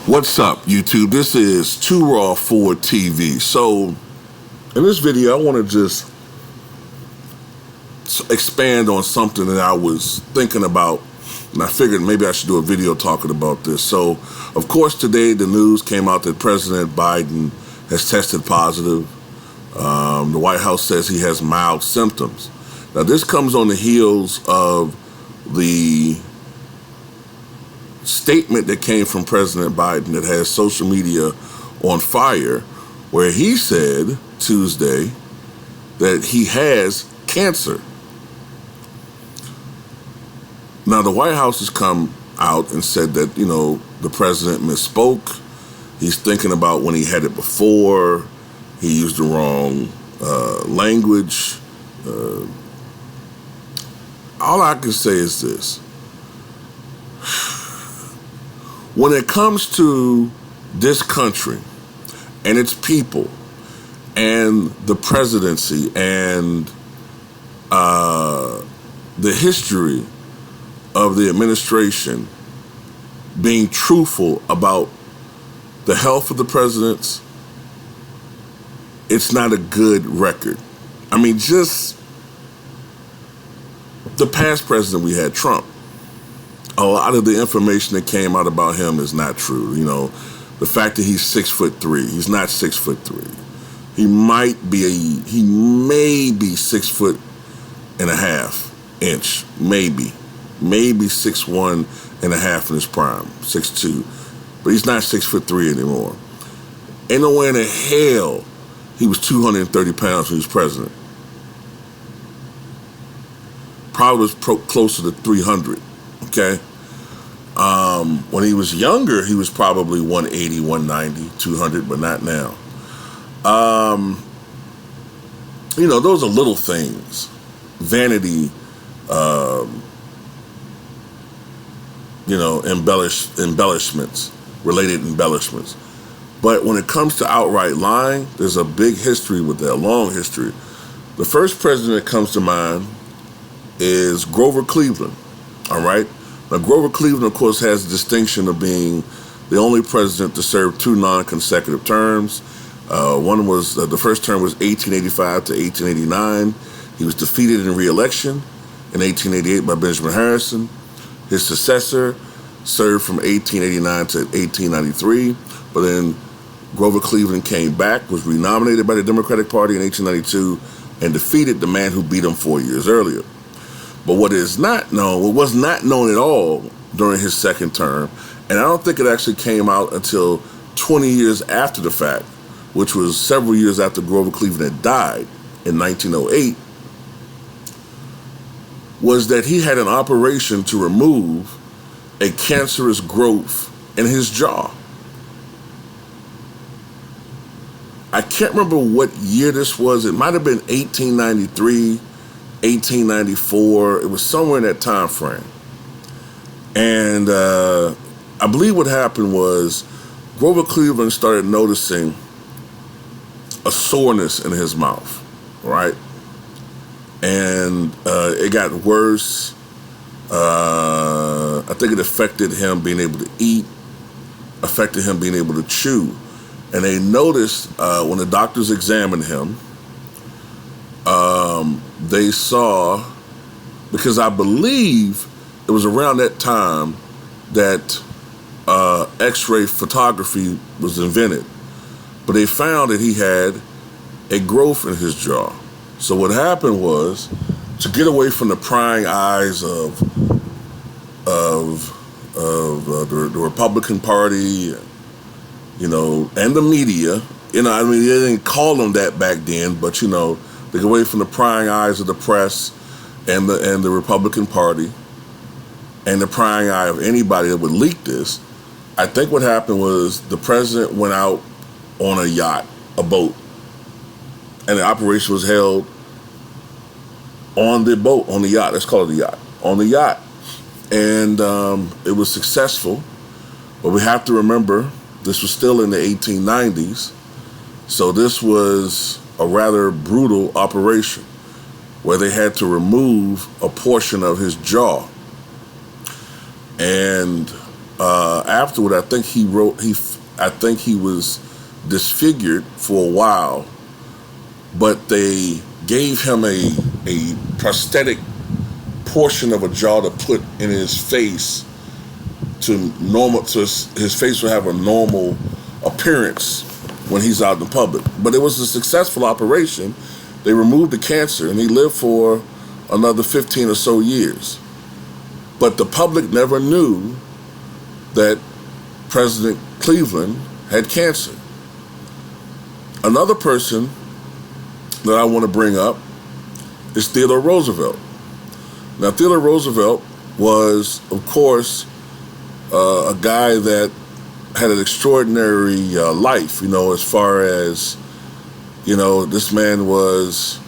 What's up, YouTube? This is 2 Raw Forward TV. So, in this video, I want to just expand on something that I was thinking about, and I figured maybe I should do a video talking about this. So, of course, today the news came out that President Biden has tested positive. The White House says he has mild symptoms. Now, this comes on the heels of the statement that came from President Biden that has social media on fire, where he said Tuesday that he has cancer. Now, the White House has come out and said that, the president misspoke. He's thinking about when he had it before. He used the wrong language. All I can say is this. When it comes to this country and its people and the presidency and the history of the administration being truthful about the health of the presidents, it's not a good record. I mean, just the past president we had, Trump. A lot of the information that came out about him is not true. The fact that he's 6'3", he's not 6'3". He may be 6'1.5", maybe 6'1.5" in his prime, 6'2", but he's not 6'3" anymore. Ain't no way in the hell he was 230 pounds when he was president. Probably was closer to 300. Okay. When he was younger, he was probably 180, 190, 200, but not now. Those are little things, vanity, embellishments, related embellishments. But when it comes to outright lying, there's a big history with that, a long history. The first president that comes to mind is Grover Cleveland. All right. Now, Grover Cleveland, of course, has the distinction of being the only president to serve 2 non-consecutive terms. One was, the first term was 1885 to 1889. He was defeated in re-election in 1888 by Benjamin Harrison. His successor served from 1889 to 1893, but then Grover Cleveland came back, was renominated by the Democratic Party in 1892, and defeated the man who beat him 4 years earlier. But what was not known at all during his second term, and I don't think it actually came out until 20 years after the fact, which was several years after Grover Cleveland had died in 1908, was that he had an operation to remove a cancerous growth in his jaw. I can't remember what year this was. It might have been 1893. 1894, it was somewhere in that time frame. And I believe what happened was Grover Cleveland started noticing a soreness in his mouth, right? And it got worse. I think it affected him being able to eat, affected him being able to chew. And they noticed when the doctors examined him, they saw, because I believe it was around that time that X-ray photography was invented, but they found that he had a growth in his jaw. So what happened was, to get away from the prying eyes of the Republican Party, and the media, they didn't call them that back then, but to get away from the prying eyes of the press and the Republican Party and the prying eye of anybody that would leak this, I think what happened was the president went out on a yacht, a boat, and the operation was held on the boat, on the yacht. Let's call it the yacht. On the yacht. And it was successful, but we have to remember this was still in the 1890s, so this was a rather brutal operation where they had to remove a portion of his jaw. And Afterward, I think he was disfigured for a while, but they gave him a prosthetic portion of a jaw to put in his face so his face would have a normal appearance when he's out in the public. But it was a successful operation. They removed the cancer, and he lived for another 15 or so years. But the public never knew that President Cleveland had cancer. Another person that I want to bring up is Theodore Roosevelt. Now, Theodore Roosevelt was, of course, a guy that had an extraordinary life, as far as, this man was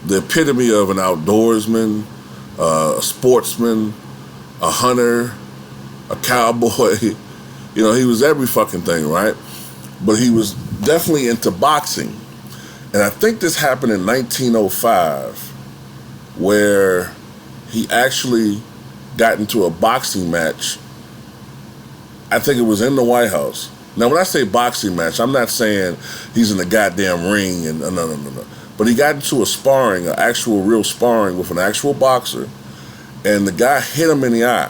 the epitome of an outdoorsman, a sportsman, a hunter, a cowboy. He was every fucking thing, right? But he was definitely into boxing. And I think this happened in 1905, where he actually got into a boxing match. I think it was in the White House. Now, when I say boxing match, I'm not saying he's in the goddamn ring and no. But he got into an actual real sparring with an actual boxer, and the guy hit him in the eye.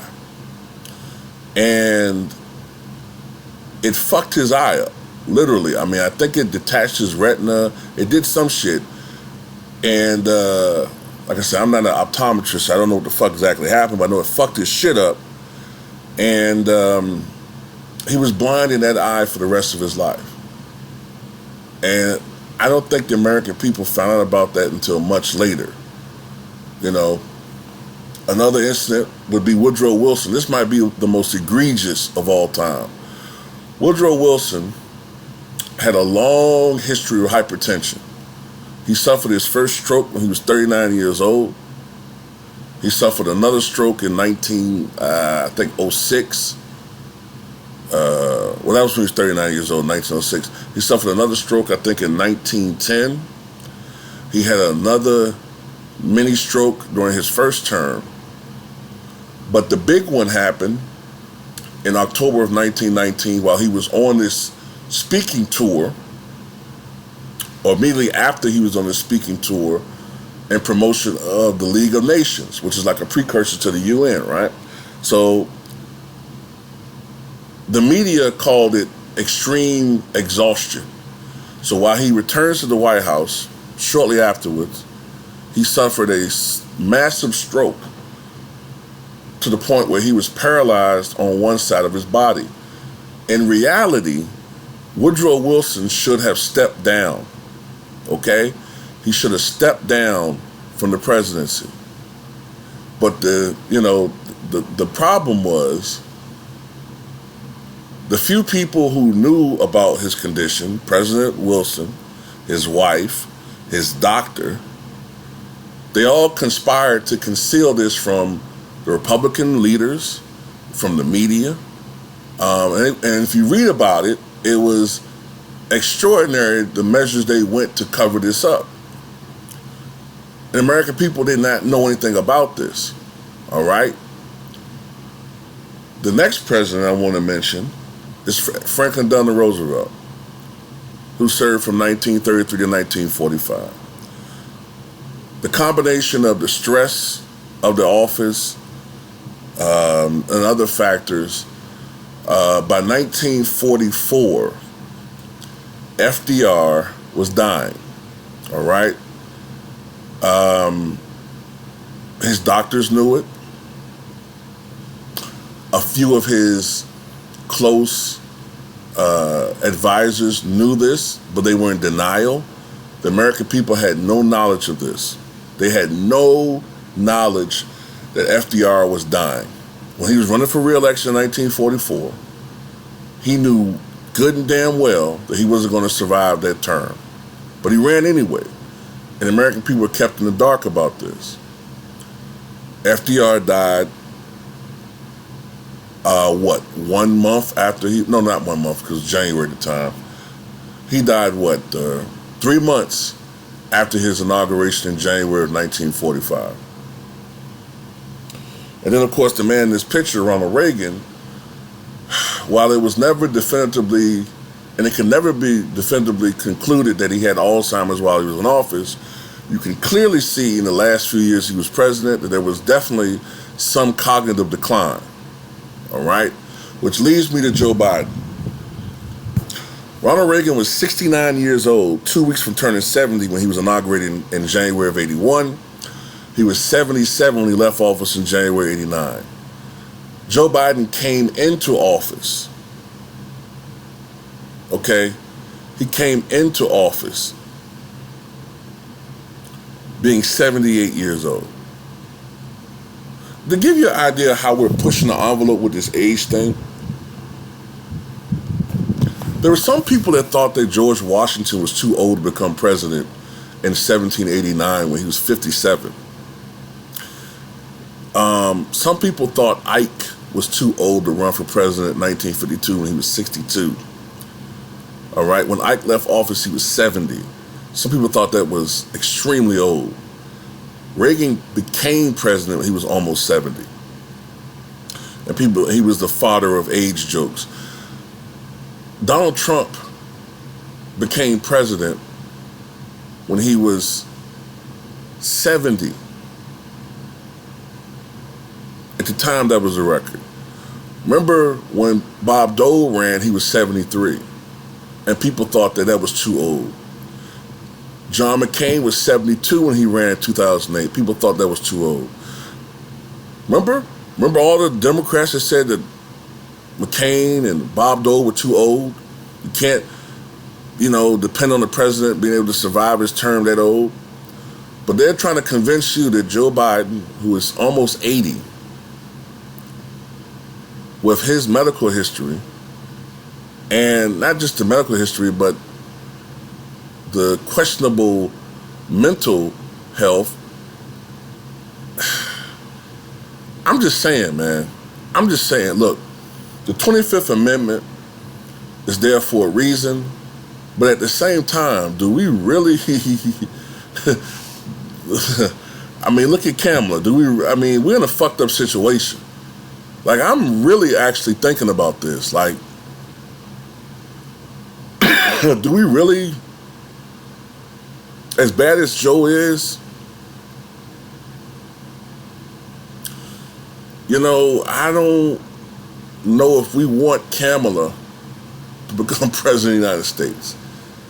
And it fucked his eye up, literally. I mean, I think it detached his retina. It did some shit. And like I said, I'm not an optometrist, so I don't know what the fuck exactly happened, but I know it fucked his shit up. And he was blind in that eye for the rest of his life. And I don't think the American people found out about that until much later. Another incident would be Woodrow Wilson. This might be the most egregious of all time. Woodrow Wilson had a long history of hypertension. He suffered his first stroke when he was 39 years old. He suffered another stroke in 1906. That was when he was 39 years old, 1906. He suffered another stroke, I think, in 1910. He had another mini stroke during his first term. But the big one happened in October of 1919 while he was on this speaking tour, or immediately after he was on this speaking tour in promotion of the League of Nations, which is like a precursor to the UN, right? So the media called it extreme exhaustion. So while he returns to the White House, shortly afterwards, he suffered a massive stroke to the point where he was paralyzed on one side of his body. In reality, Woodrow Wilson should have stepped down, okay? He should have stepped down from the presidency. But the problem was, the few people who knew about his condition, President Wilson, his wife, his doctor, they all conspired to conceal this from the Republican leaders, from the media. And if you read about it, it was extraordinary the measures they went to cover this up. And American people did not know anything about this, all right? The next president I want to mention is Franklin Delano Roosevelt, who served from 1933 to 1945. The combination of the stress of the office and other factors, by 1944, FDR was dying, all right? His doctors knew it. A few of his close advisors knew this, but they were in denial. The American people had no knowledge of this. They had no knowledge that FDR was dying. When he was running for re-election in 1944, he knew good and damn well that he wasn't going to survive that term. But he ran anyway. And American people were kept in the dark about this. FDR died, 1 month after no, not 1 month, because it was January at the time. He died, 3 months after his inauguration in January of 1945. And then, of course, the man in this picture, Ronald Reagan, while it was never definitively, and it can never be definitively concluded that he had Alzheimer's while he was in office, you can clearly see in the last few years he was president that there was definitely some cognitive decline. All right? Which leads me to Joe Biden. Ronald Reagan was 69 years old, 2 weeks from turning 70 when he was inaugurated in January of 81. He was 77 when he left office in January 89. Joe Biden came into office. Okay? He came into office being 78 years old. To give you an idea of how we're pushing the envelope with this age thing, there were some people that thought that George Washington was too old to become president in 1789 when he was 57. Some people thought Ike was too old to run for president in 1952 when he was 62. All right, when Ike left office, he was 70. Some people thought that was extremely old. Reagan became president when he was almost 70. And he was the fodder of age jokes. Donald Trump became president when he was 70. At the time, that was a record. Remember when Bob Dole ran, he was 73. And people thought that was too old. John McCain was 72 when he ran in 2008. People thought that was too old. Remember all the Democrats that said that McCain and Bob Dole were too old? You can't, depend on the president being able to survive his term that old. But they're trying to convince you that Joe Biden, who is almost 80, with his medical history, and not just the medical history, but the questionable mental health. I'm just saying, man. I'm just saying, look, the 25th Amendment is there for a reason, but at the same time, do we really, I mean, look at Kamala. We're in a fucked up situation. Like, I'm really actually thinking about this. Like, do we really, as bad as Joe is, I don't know if we want Kamala to become president of the United States.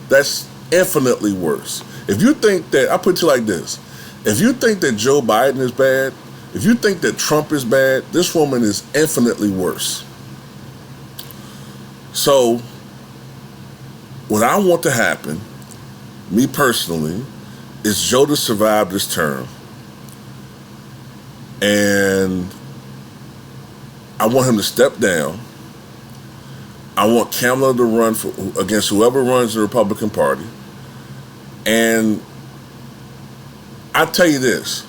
That's infinitely worse. If you think that, I'll put it to you like this. If you think that Joe Biden is bad, if you think that Trump is bad, this woman is infinitely worse. So, what I want to happen, me personally, is Joe to survive this term. And I want him to step down. I want Kamala to run against whoever runs the Republican Party. And I tell you this,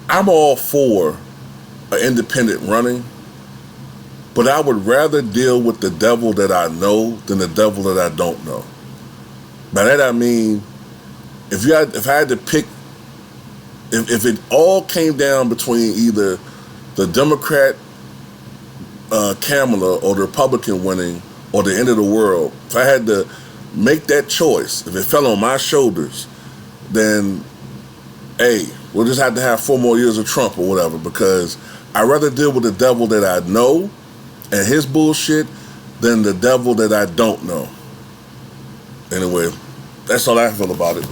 I'm all for an independent running, but I would rather deal with the devil that I know than the devil that I don't know. By that I mean, if I had to pick, if it all came down between either the Democrat Kamala or the Republican winning or the end of the world, if I had to make that choice, if it fell on my shoulders, then, hey, we'll just have to have 4 more years of Trump or whatever, because I'd rather deal with the devil that I know and his bullshit than the devil that I don't know. Anyway, that's all I feel about it.